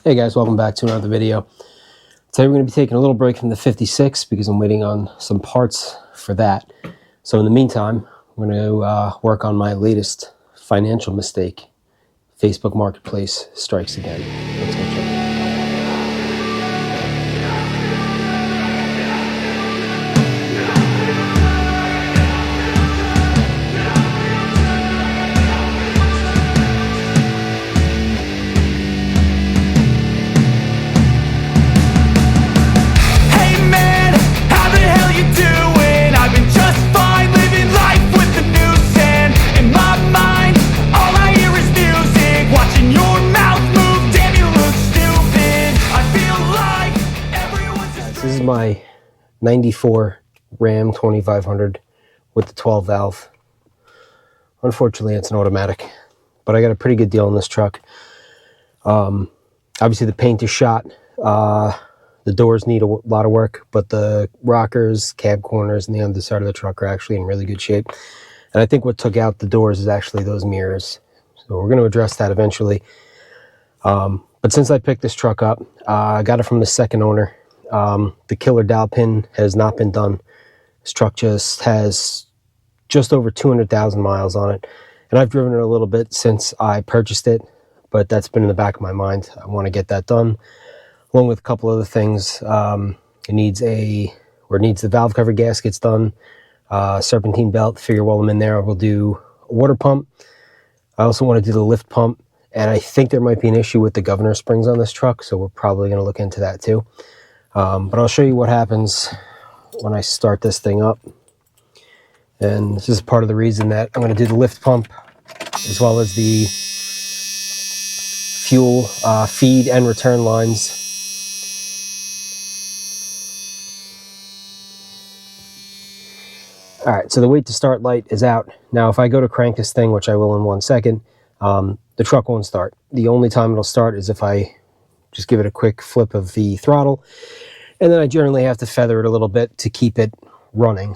Hey guys, welcome back to another video. Today we're going to be taking a little break from the 56 because I'm waiting on some parts for that. So in the meantime, we're going to work on my latest financial mistake. Facebook Marketplace strikes again. Let's go check it out. This is my 94 Ram 2500 with the 12 valve. Unfortunately, it's an automatic, but I got a pretty good deal on this truck. Obviously, the paint is shot. The doors need a lot of work, but the rockers, cab corners, and the underside of the truck are actually in really good shape. And I think what took out the doors is actually those mirrors. So we're going to address that eventually. But since I picked this truck up, I got it from the second owner. The killer dowel pin has not been done. This truck just has just over 200,000 miles on it. And I've driven it a little bit since I purchased it, but that's been in the back of my mind. I want to get that done, along with a couple other things. It needs the valve cover gaskets done, serpentine belt, figure while I'm in there, we'll do a water pump. I also want to do the lift pump, and I think there might be an issue with the governor springs on this truck, so we're probably going to look into that too. But I'll show you what happens when I start this thing up. And this is part of the reason that I'm going to do the lift pump, as well as the fuel feed and return lines. All right, so the wait to start light is out. Now, if I go to crank this thing, which I will in 1 second, the truck won't start. The only time it'll start is if I just give it a quick flip of the throttle. And then I generally have to feather it a little bit to keep it running.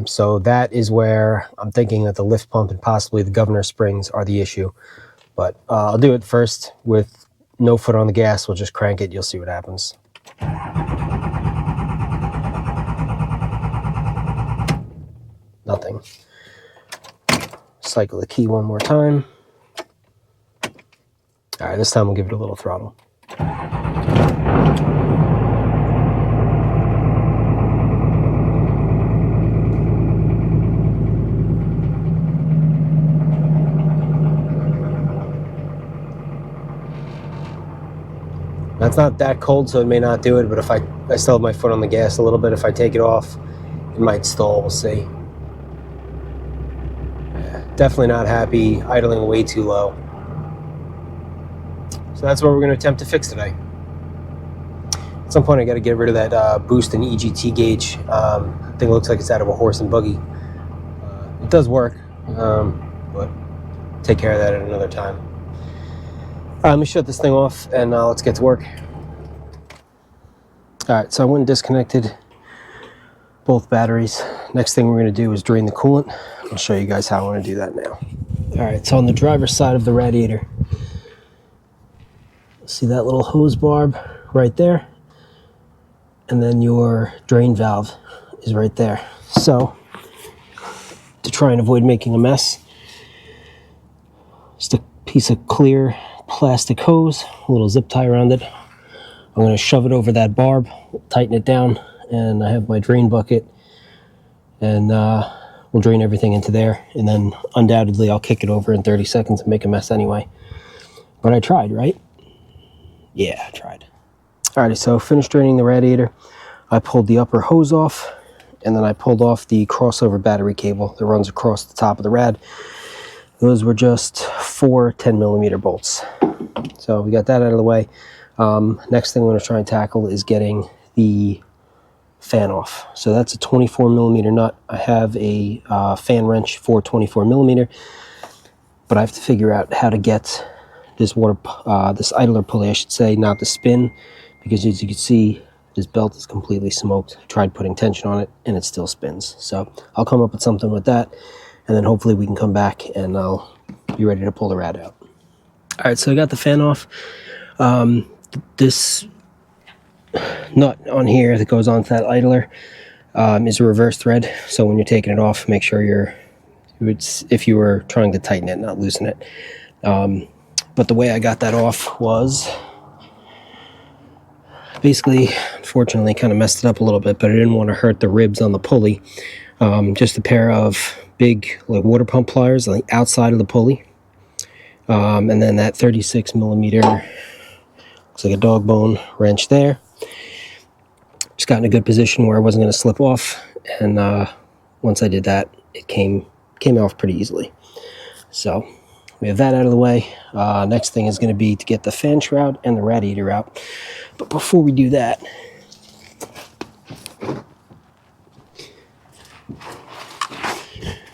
So that is where I'm thinking that the lift pump and possibly the governor springs are the issue. But I'll do it first with no foot on the gas. We'll just crank it. You'll see what happens. Nothing. Cycle the key one more time. All right, this time we'll give it a little throttle. It's not that cold, so it may not do it, but if I still have my foot on the gas a little bit. If I take it off, it might stall. We'll see. Yeah, definitely not happy, idling way too low. So that's what we're going to attempt to fix today. At some point, I got to get rid of that boost and EGT gauge. I think it looks like it's out of a horse and buggy. It does work, but take care of that at another time. Let me shut this thing off and let's get to work. Alright, so I went and disconnected both batteries. Next thing we're going to do is drain the coolant. I'll show you guys how I want to do that now. Alright, so on the driver's side of the radiator, see that little hose barb right there? And then your drain valve is right there. So, to try and avoid making a mess, just a piece of clear plastic hose, a little zip tie around it. I'm going to shove it over that barb, tighten it down, and I have my drain bucket, and we'll drain everything into there, and then undoubtedly I'll kick it over in 30 seconds and make a mess anyway. But I tried, right? Yeah, I tried. Alrighty, so finished draining the radiator. I pulled the upper hose off, and then I pulled off the crossover battery cable that runs across the top of the rad. Those were just 4 10mm bolts. So we got that out of the way. Next thing I'm going to try and tackle is getting the fan off. So that's a 24mm nut. I have a fan wrench for 24mm, but I have to figure out how to get this this idler pulley, I should say, not to spin, because as you can see, this belt is completely smoked. I tried putting tension on it and it still spins. So I'll come up with something with that, and then hopefully we can come back and I'll be ready to pull the rad out. All right, so I got the fan off. this nut on here that goes onto that idler is a reverse thread. So when you're taking it off, make sure if you were trying to tighten it, not loosen it. But the way I got that off was basically, unfortunately, kind of messed it up a little bit, but I didn't want to hurt the ribs on the pulley. Just a pair of big like water pump pliers on the outside of the pulley. And then that 36 millimeter, looks like a dog bone wrench there. Just got in a good position where I wasn't going to slip off. And once I did that, it came off pretty easily. So we have that out of the way. Next thing is going to be to get the fan shroud and the radiator out. But before we do that,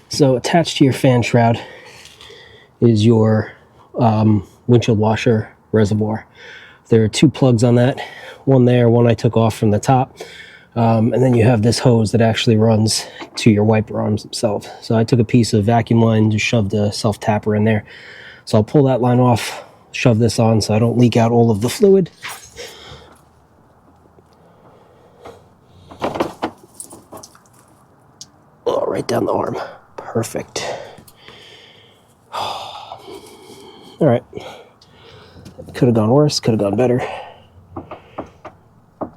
so attached to your fan shroud is your windshield washer reservoir. There are 2 plugs on that, one there, one I took off from the top, and then you have this hose that actually runs to your wiper arms themselves. So I took a piece of vacuum line, just shoved a self-tapper in there. So I'll pull that line off, shove this on so I don't leak out all of the fluid. Oh, right down the arm. Perfect. All right. Could have gone worse, could have gone better.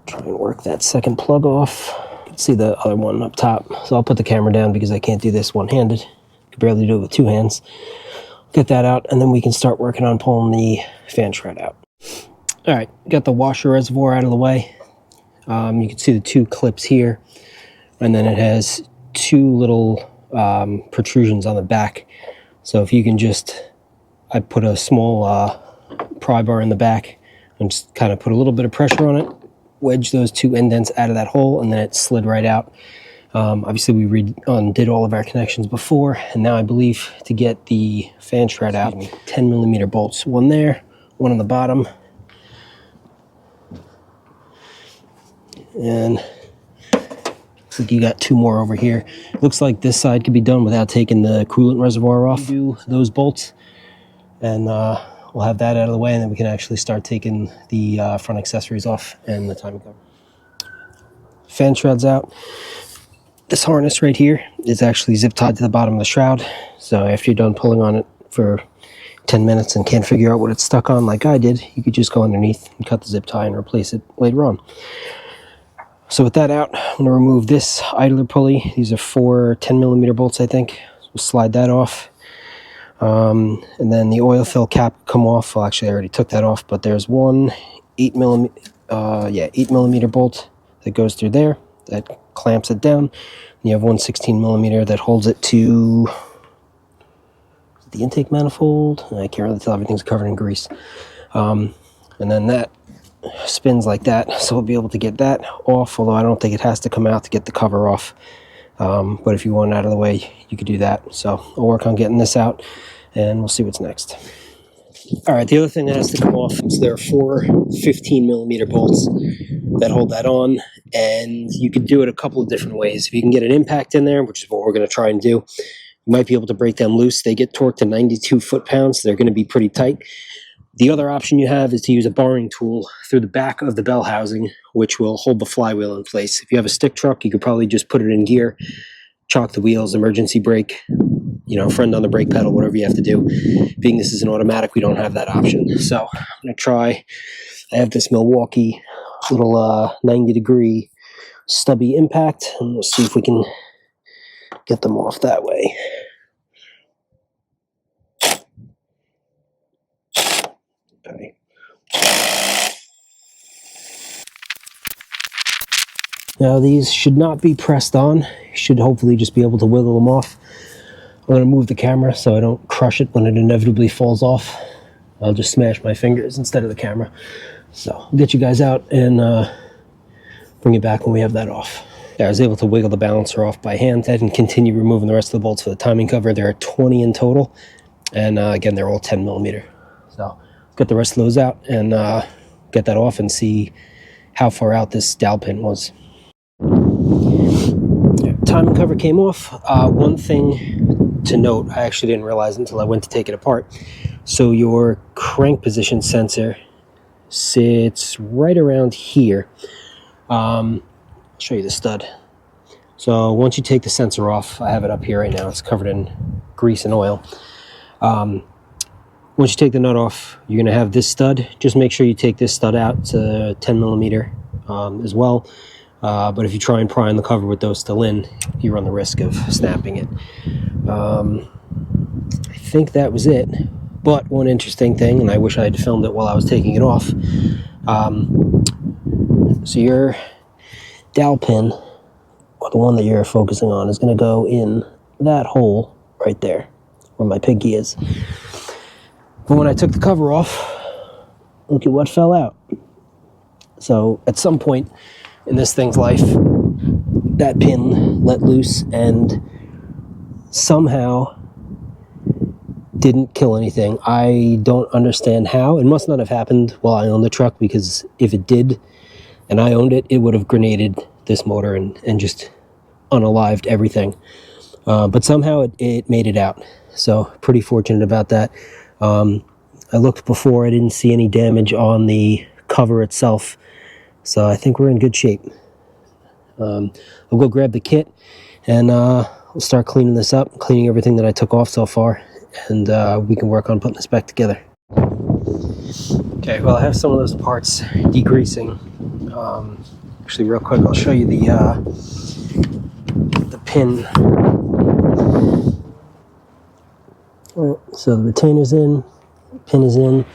Try and work that second plug off. You can see the other one up top. So I'll put the camera down because I can't do this one-handed. I can barely do it with 2 hands. Get that out, and then we can start working on pulling the fan shroud out. All right, got the washer reservoir out of the way. You can see the 2 clips here, and then it has 2 little protrusions on the back. So if you can I put a small pry bar in the back and just kind of put a little bit of pressure on it, wedge those 2 indents out of that hole, and then it slid right out. Obviously we did all of our connections before, and now I believe to get the fan shroud out, 10 millimeter bolts, one there, one on the bottom, and looks like you got 2 more over here. Looks like this side could be done without taking the coolant reservoir off. Do those bolts, and we'll have that out of the way, and then we can actually start taking the front accessories off and the timing cover. Fan shroud's out. This harness right here is actually zip tied to the bottom of the shroud. So after you're done pulling on it for 10 minutes and can't figure out what it's stuck on like I did, you could just go underneath and cut the zip tie and replace it later on. So with that out, I'm going to remove this idler pulley. These are 4 10 millimeter bolts, I think. So we'll slide that off. And then the oil fill cap come off. Well, actually I already took that off, but there's one 8 millimeter bolt that goes through there that clamps it down. And you have one 16 millimeter that holds it to the intake manifold. I can't really tell, everything's covered in grease. And then that spins like that, so we'll be able to get that off, although I don't think it has to come out to get the cover off. But if you want it out of the way, you could do that. So I'll work on getting this out, and we'll see what's next. All right, the other thing that has to come off is there are 4 15 millimeter bolts that hold that on, and you could do it a couple of different ways. If you can get an impact in there, which is what we're going to try and do, you might be able to break them loose. They get torqued to 92 foot-pounds, so they're going to be pretty tight. The other option you have is to use a barring tool through the back of the bell housing, which will hold the flywheel in place. If you have a stick truck, you could probably just put it in gear, chalk the wheels, emergency brake, friend on the brake pedal, whatever you have to do. Being this is an automatic, we don't have that option. So I'm going to try. I have this Milwaukee little 90-degree stubby impact, and we'll see if we can get them off that way. Okay. Now these should not be pressed on. You should hopefully just be able to wiggle them off. I'm going to move the camera so I don't crush it when it inevitably falls off. I'll just smash my fingers instead of the camera. So I'll get you guys out and bring it back when we have that off. Yeah, I was able to wiggle the balancer off by hand and continue removing the rest of the bolts for the timing cover. There are 20 in total, and again, they're all 10 millimeter. So get the rest of those out and get that off and see how far out this dowel pin was. Timing cover came off. One thing to note, I actually didn't realize until I went to take it apart. So your crank position sensor sits right around here. I'll show you the stud. So once you take the sensor off, I have it up here right now, it's covered in grease and oil. Once you take the nut off, you're going to have this stud. Just make sure you take this stud out to 10 millimeter as well. But if you try and pry on the cover with those still in, you run the risk of snapping it. I think that was it. But one interesting thing, and I wish I had filmed it while I was taking it off. So your dowel pin, or the one that you're focusing on, is going to go in that hole right there where my pinky is. But when I took the cover off, look at what fell out. So at some point in this thing's life, that pin let loose and somehow didn't kill anything. I don't understand how. It must not have happened while I owned the truck, because if it did and I owned it, it would have grenaded this motor and just unalived everything. But somehow it made it out. So pretty fortunate about that. I looked before, I didn't see any damage on the cover itself. So I think we're in good shape. I'll go grab the kit and we'll start cleaning this up, cleaning everything that I took off so far, and we can work on putting this back together. Okay, well, I have some of those parts degreasing. Actually, real quick, I'll show you the pin. So the retainer's in, pin is in.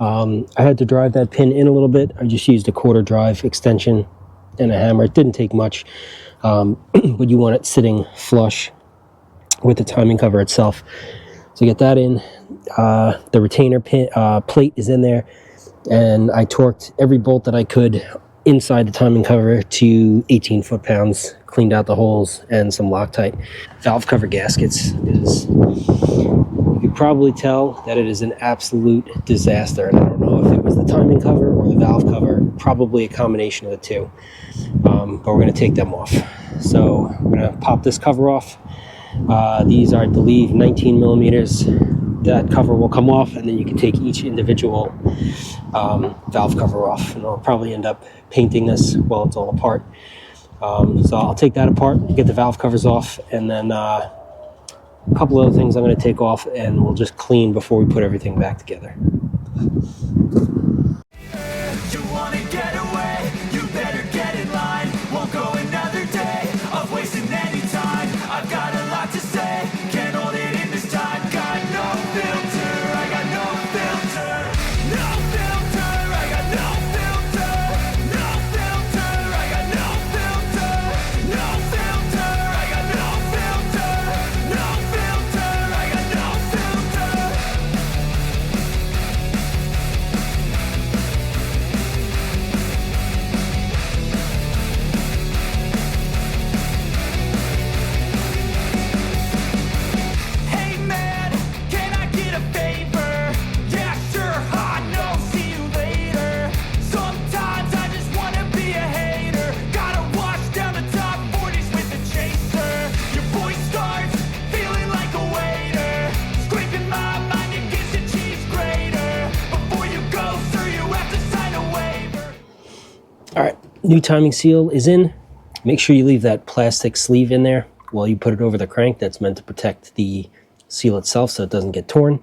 I had to drive that pin in a little bit. I just used a quarter drive extension and a hammer. It didn't take much, but you want it sitting flush with the timing cover itself. So get that in. The retainer pin, plate is in there, and I torqued every bolt that I could inside the timing cover to 18 foot-pounds, cleaned out the holes and some Loctite. Valve cover gaskets is, you could probably tell that it is an absolute disaster, and I don't know if it was the timing cover or the valve cover, probably a combination of the two. But we're going to take them off. So we're going to pop this cover off. These are, I believe, 19 millimeters. That cover will come off, and then you can take each individual valve cover off, and I'll probably end up painting this while it's all apart. So I'll take that apart, get the valve covers off, and then a couple other things I'm going to take off, and we'll just clean before we put everything back together. You wanna get away, you better get in line. Won't go another day of wasting any time. I've got a lot to say, can't hold it in this time. Got no filter, I got no filter. No filter, I got no filter. No filter, I got no filter. No filter, I got no filter. No filter, I got no filter. Hey man, can I get a favor? Yeah, sure, I know, see you later. Sometimes I just wanna be a hater. Gotta wash down the top 40s with a chaser. Your voice starts feeling like a waiter. Scraping my mind against a cheese grater. Before you go, sir, you have to sign a waiver. All right, new timing seal is in. Make sure you leave that plastic sleeve in there while you put it over the crank. That's meant to protect the seal itself so it doesn't get torn.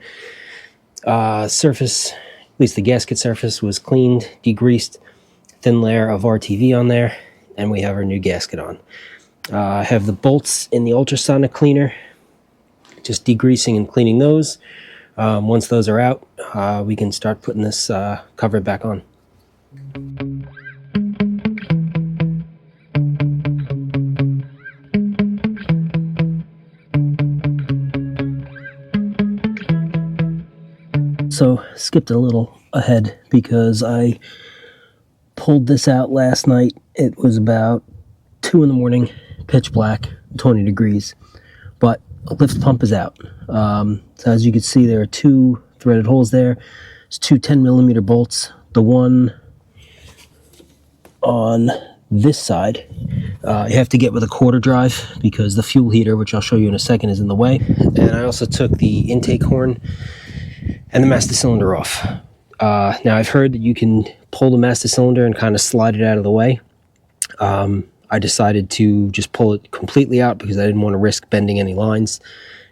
Surface, at least the gasket surface, was cleaned, degreased, thin layer of RTV on there, and we have our new gasket on. I have the bolts in the ultrasonic cleaner, just degreasing and cleaning those. Once those are out, we can start putting this cover back on. So skipped a little ahead because I pulled this out last night. It was about 2 in the morning, pitch black, 20 degrees, but a lift pump is out. So as you can see, there are 2 threaded holes there. There's 2 10 millimeter bolts. The one on this side, you have to get with a quarter drive because the fuel heater, which I'll show you in a second, is in the way. And I also took the intake horn and the master cylinder off. Now I've heard that you can pull the master cylinder and kind of slide it out of the way. I decided to just pull it completely out because I didn't want to risk bending any lines.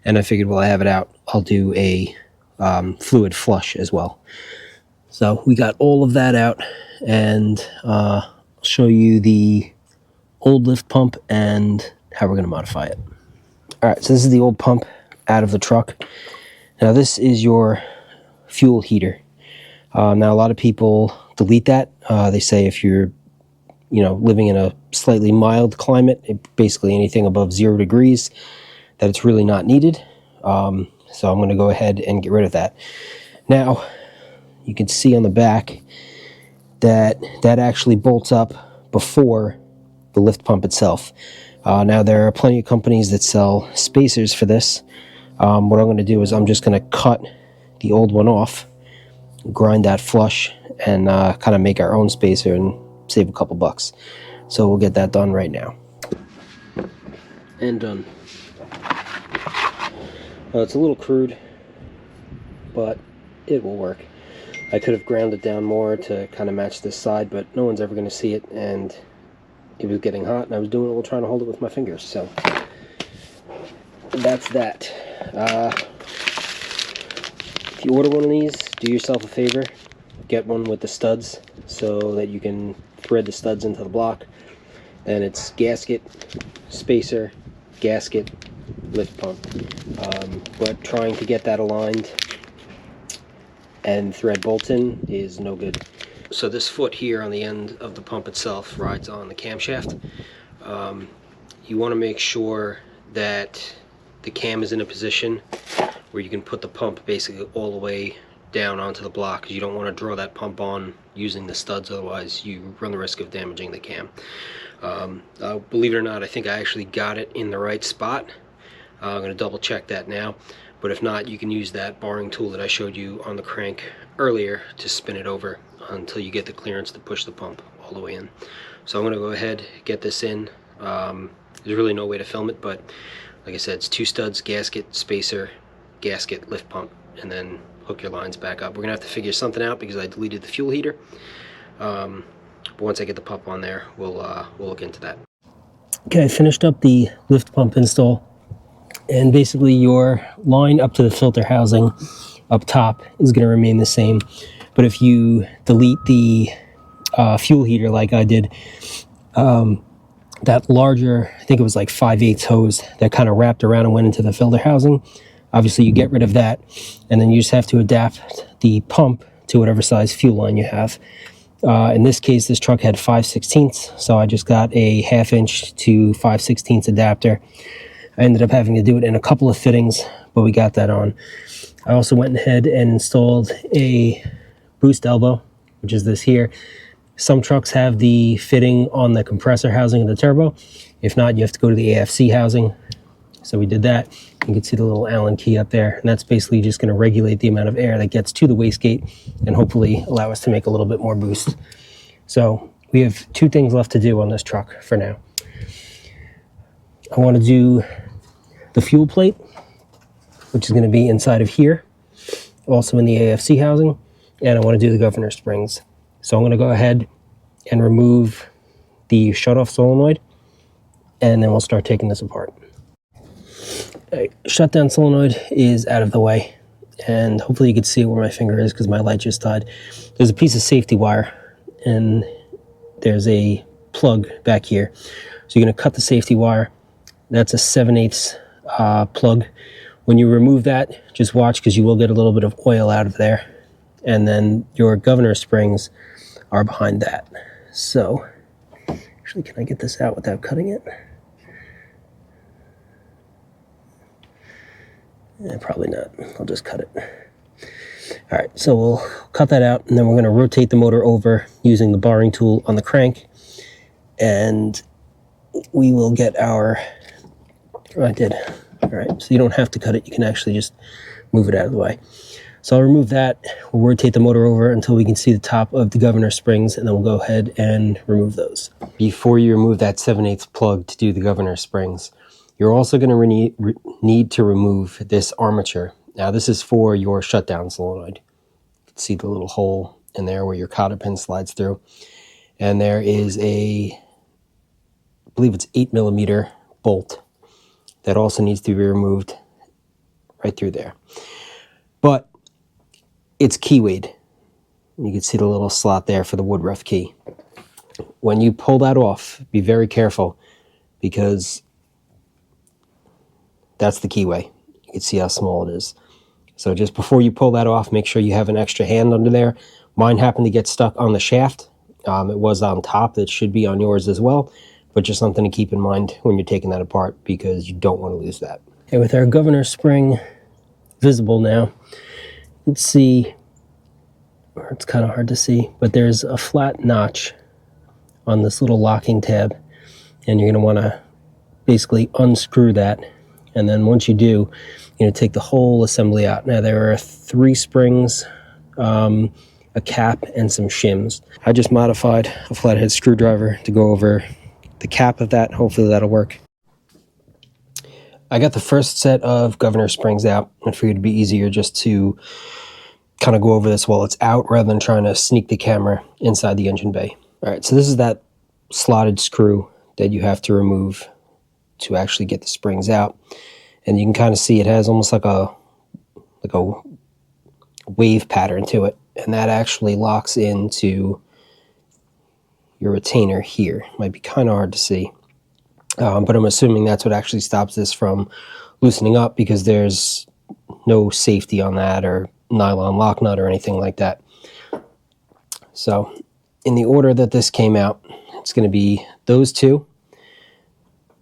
And I figured while I have it out, I'll do a fluid flush as well. So we got all of that out, and I'll show you the old lift pump and how we're going to modify it. All right, so this is the old pump out of the truck. Now this is your fuel heater. Now a lot of people delete that. They say if you're living in a slightly mild climate, basically anything above 0 degrees, that it's really not needed. So I'm going to go ahead and get rid of that. Now, you can see on the back that actually bolts up before the lift pump itself. Now, there are plenty of companies that sell spacers for this. What I'm going to do is I'm just going to cut the old one off, grind that flush, and kind of make our own spacer and save a couple bucks. So we'll get that done right now. And done. It's a little crude, but it will work. I could have ground it down more to kind of match this side, but no one's ever going to see it, and it was getting hot, and I was doing it while trying to hold it with my fingers, so that's that. If you order one of these, do yourself a favor, get one with the studs so that you can thread the studs into the block. And it's gasket, spacer, gasket, lift pump. But trying to get that aligned and thread bolts in is no good. So this foot here on the end of the pump itself rides on the camshaft. You want to make sure that the cam is in a position where you can put the pump basically all the way down onto the block, because you don't want to draw that pump on using the studs, otherwise you run the risk of damaging the cam. Believe it or not, I think I actually got it in the right spot. I'm going to double check that now, but if not, you can use that barring tool that I showed you on the crank earlier to spin it over until you get the clearance to push the pump all the way in. So I'm going to go ahead, get this in. There's really no way to film it, but like I said, it's 2 studs, gasket, spacer, gasket, lift pump, and then hook your lines back up. We're gonna have to figure something out because I deleted the fuel heater. But once I get the pump on there, we'll look into that. Okay, I finished up the lift pump install, and basically your line up to the filter housing up top is going to remain the same. But if you delete the fuel heater like I did, that larger, I think it was like 5/8 hose that kind of wrapped around and went into the filter housing, obviously you get rid of that, and then you just have to adapt the pump to whatever size fuel line you have. In this case, this truck had 5/16, so I just got a 1/2 inch to 5/16 adapter. I ended up having to do it in a couple of fittings, but we got that on. I also went ahead and installed a boost elbow, which is this here. Some trucks have the fitting on the compressor housing of the turbo. If not, you have to go to the AFC housing. So we did that. You can see the little Allen key up there, and that's basically just going to regulate the amount of air that gets to the wastegate and hopefully allow us to make a little bit more boost. So we have 2 things left to do on this truck for now. I want to do the fuel plate, which is going to be inside of here, also in the AFC housing, and I want to do the governor springs. So I'm going to go ahead and remove the shutoff solenoid, and then we'll start taking this apart. Shutdown solenoid is out of the way, and hopefully you can see where my finger is because my light just died. There's a piece of safety wire, and there's a plug back here. So you're going to cut the safety wire. That's a 7/8 plug. When you remove that, just watch because you will get a little bit of oil out of there. And then your governor springs are behind that. So, actually, can I get this out without cutting it? Probably not. I'll just cut it. All right, so we'll cut that out, and then we're going to rotate the motor over using the barring tool on the crank, and we will get our... Oh, I did. All right, so you don't have to cut it. You can actually just move it out of the way. So I'll remove that. We'll rotate the motor over until we can see the top of the governor springs, and then we'll go ahead and remove those. Before you remove that 7/8 plug to do the governor springs, you're also going to need to remove this armature. Now this is for your shutdown solenoid. can see the little hole in there where your cotter pin slides through. And there is I believe it's 8mm bolt that also needs to be removed right through there. But it's keywayed. You can see the little slot there for the Woodruff key. When you pull that off, be very careful, because that's the keyway. You can see how small it is. So just before you pull that off, make sure you have an extra hand under there. Mine happened to get stuck on the shaft. It was on top. It should be on yours as well, but just something to keep in mind when you're taking that apart, because you don't want to lose that. Okay, with our governor spring visible now, let's see, or it's kind of hard to see, but there's a flat notch on this little locking tab, and you're going to want to basically unscrew that. And then once you do, you're going to take the whole assembly out. Now there are 3 springs, a cap, and some shims. I just modified a flathead screwdriver to go over the cap of that. Hopefully that'll work. I got the first set of governor springs out, and for you to be easier just to kind of go over this while it's out rather than trying to sneak the camera inside the engine bay. All right, so this is that slotted screw that you have to remove to actually get the springs out. And you can kind of see it has almost like a wave pattern to it. And that actually locks into your retainer here. Might be kind of hard to see. But I'm assuming that's what actually stops this from loosening up, because there's no safety on that or nylon lock nut or anything like that. So in the order that this came out, it's going to be those 2.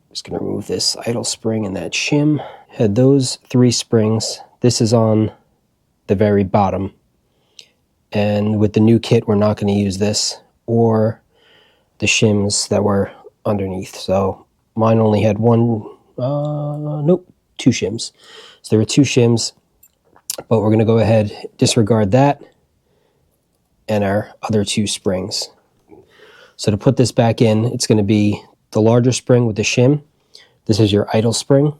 Just going to remove this idle spring and that shim. Had those 3 springs. This is on the very bottom. And with the new kit, we're not going to use this or the shims that were underneath. So mine only had 2 shims. So there were 2 shims, but we're going to go ahead, disregard that and our other 2 springs. So to put this back in, it's going to be the larger spring with the shim. This is your idle spring.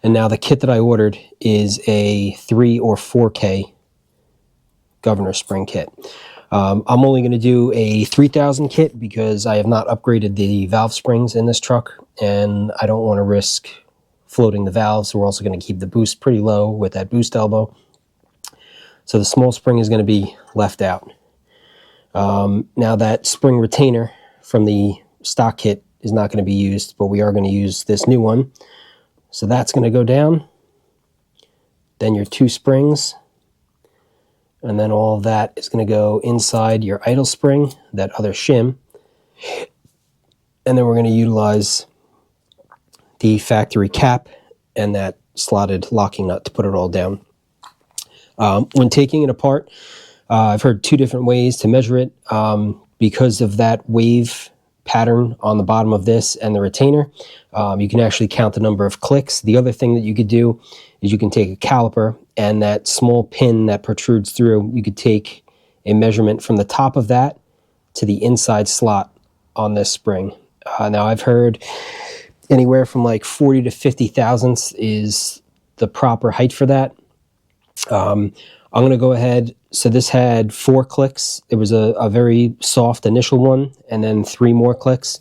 And now the kit that I ordered is a 3 or 4K governor spring kit. I'm only going to do a 3000 kit because I have not upgraded the valve springs in this truck, and I don't want to risk floating the valves. We're also going to keep the boost pretty low with that boost elbow. So the small spring is going to be left out. Now that spring retainer from the stock kit is not going to be used, but we are going to use this new one. So that's going to go down. Then your 2 springs. And then all of that is going to go inside your idle spring, that other shim. And then we're going to utilize the factory cap and that slotted locking nut to put it all down. When taking it apart, I've heard 2 different ways to measure it. Because of that wave pattern on the bottom of this and the retainer, you can actually count the number of clicks. The other thing that you could do is you can take a caliper, and that small pin that protrudes through, you could take a measurement from the top of that to the inside slot on this spring. Now I've heard anywhere from like 40 to 50 thousandths is the proper height for that. I'm going to go ahead. So this had 4 clicks. It was a very soft initial one, and then 3 more clicks.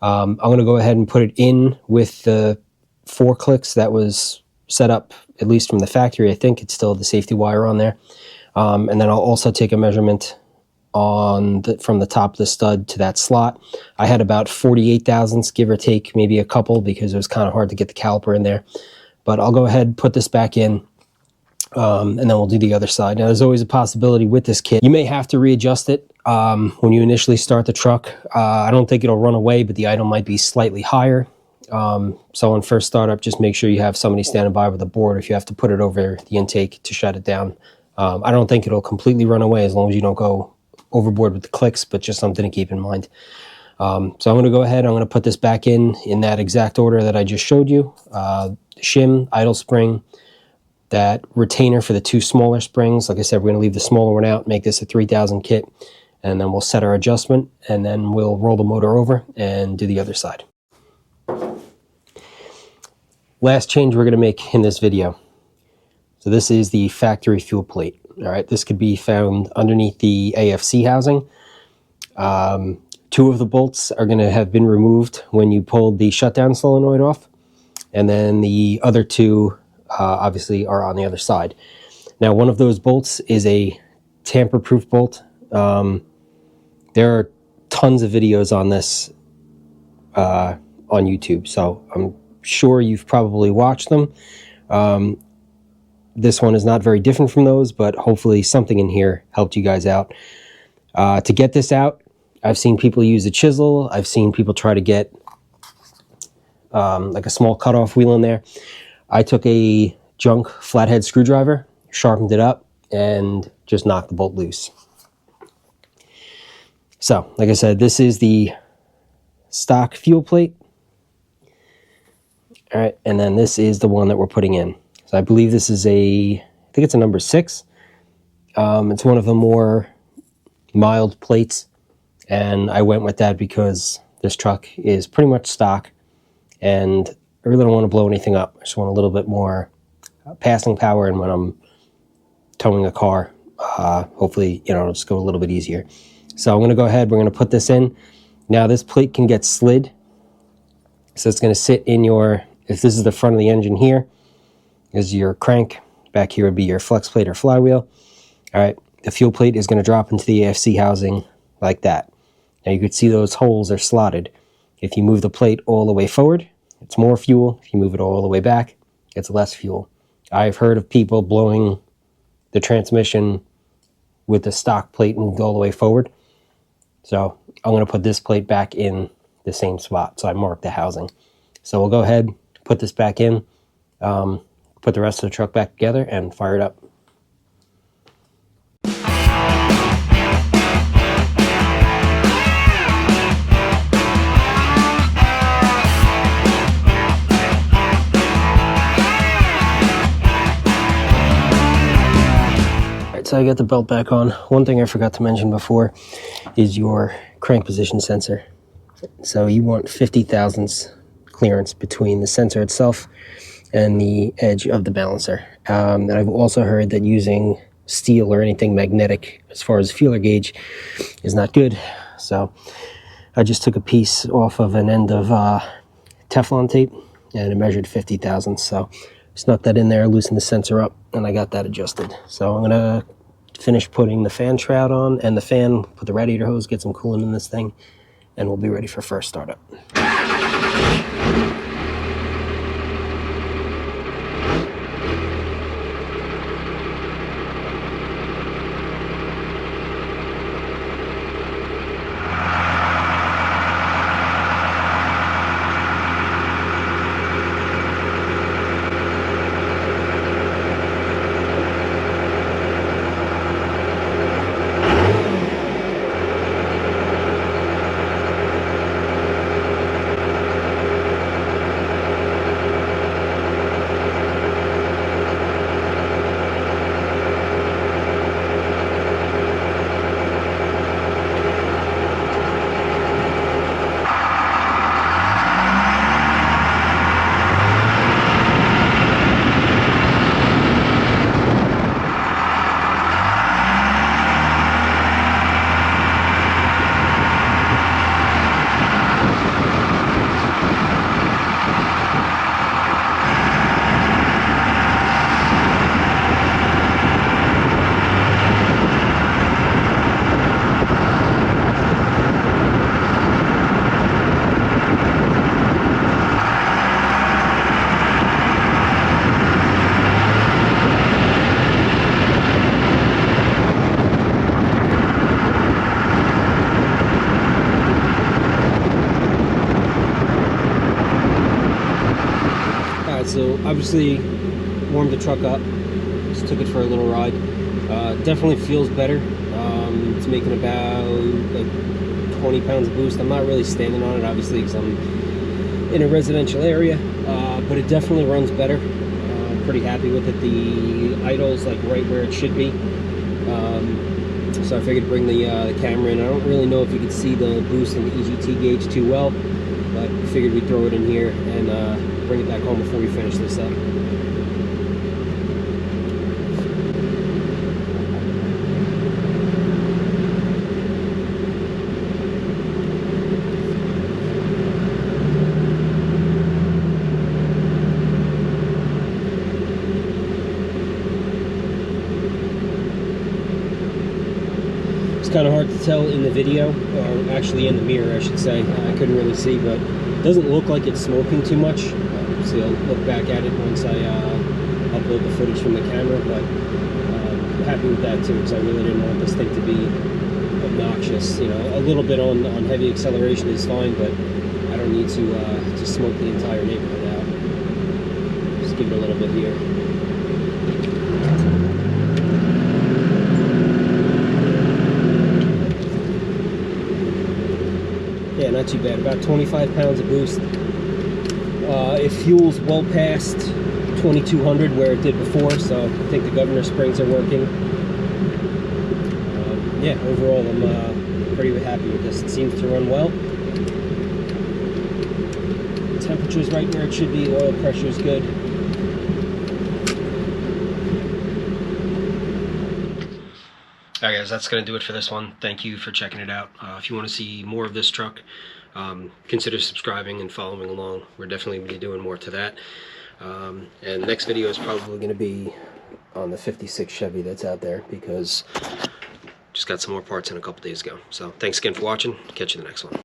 I'm going to go ahead and put it in with the 4 clicks that was set up, at least from the factory. I think it's still the safety wire on there. And then I'll also take a measurement on from the top of the stud to that slot. I had about 48 thousandths, give or take, maybe a couple, because it was kind of hard to get the caliper in there. But I'll go ahead and put this back in. And then we'll do the other side. Now, there's always a possibility with this kit. You may have to readjust it when you initially start the truck. I don't think it'll run away, but the idle might be slightly higher. So on first startup, just make sure you have somebody standing by with a board if you have to put it over the intake to shut it down. I don't think it'll completely run away as long as you don't go overboard with the clicks, but just something to keep in mind. So I'm going to go ahead. I'm going to put this back in that exact order that I just showed you. Shim, idle spring, that retainer for the 2 smaller springs. Like I said, we're going to leave the smaller one out, make this a 3000 kit, and then we'll set our adjustment, and then we'll roll the motor over and do the other side. Last change we're going to make in this video. So this is the factory fuel plate. All right, this could be found underneath the AFC housing. 2 of the bolts are going to have been removed when you pulled the shutdown solenoid off, and then the other 2 obviously are on the other side. Now, one of those bolts is a tamper-proof bolt. There are tons of videos on this on YouTube, so I'm sure you've probably watched them. This one is not very different from those, but hopefully something in here helped you guys out. To get this out, I've seen people use a chisel. I've seen people try to get like a small cutoff wheel in there. I took a junk flathead screwdriver, sharpened it up, and just knocked the bolt loose. So, like I said, this is the stock fuel plate. All right, and then this is the one that we're putting in. So I believe this is I think it's a number 6. It's one of the more mild plates, and I went with that because this truck is pretty much stock, and I really don't want to blow anything up. I just want a little bit more passing power, and when I'm towing a car, hopefully, it'll just go a little bit easier. So I'm going to go ahead, we're going to put this in. Now this plate can get slid, so it's going to sit in if this is the front of the engine here, is your crank. Back here would be your flex plate or flywheel. All right, the fuel plate is going to drop into the AFC housing like that. Now you can see those holes are slotted. If you move the plate all the way forward, it's more fuel. If you move it all the way back, it's less fuel. I've heard of people blowing the transmission with the stock plate moved all the way forward. So I'm going to put this plate back in the same spot. So I marked the housing. So we'll go ahead, put this back in, put the rest of the truck back together, and fire it up. So I got the belt back on. One thing I forgot to mention before is your crank position sensor. So you want 50 thousandths clearance between the sensor itself and the edge of the balancer. And I've also heard that using steel or anything magnetic as far as feeler gauge is not good. So I just took a piece off of an end of Teflon tape and it measured 50 thousandths. So snuck that in there, loosened the sensor up, and I got that adjusted. So I'm gonna finish putting the fan shroud on and the fan, put the radiator hose, get some coolant in this thing, and we'll be ready for first startup. So obviously warmed the truck up, just took it for a little ride. Definitely feels better. It's making about like 20 pounds of boost. I'm not really standing on it obviously because I'm in a residential area, but it definitely runs better. I'm pretty happy with it. The idle's like right where it should be. So I figured to bring the camera in. I don't really know if you could see the boost and the EGT gauge too well, but I figured we'd throw it in here and bring it back home before we finish this up. kind of hard to tell in the video, or actually in the mirror, I should say. I couldn't really see, but it doesn't look like it's smoking too much. So I'll look back at it once I upload the footage from the camera, but I'm happy with that too, because I really didn't want this thing to be obnoxious. You know, a little bit on heavy acceleration is fine, but I don't need to smoke the entire neighborhood out. Just give it a little bit here. Yeah, not too bad. About 25 pounds of boost. It fuels well past 2200 where it did before, so I think the governor springs are working. Yeah, overall I'm pretty happy with this. It seems to run well. Temperature's right where it should be. Oil pressure's good. Alright guys, that's going to do it for this one. Thank you for checking it out. If you want to see more of this truck, consider subscribing and following along. We're definitely going to be doing more to that. And the next video is probably going to be on the 56 Chevy that's out there, because just got some more parts in a couple days ago. So thanks again for watching. Catch you in the next one.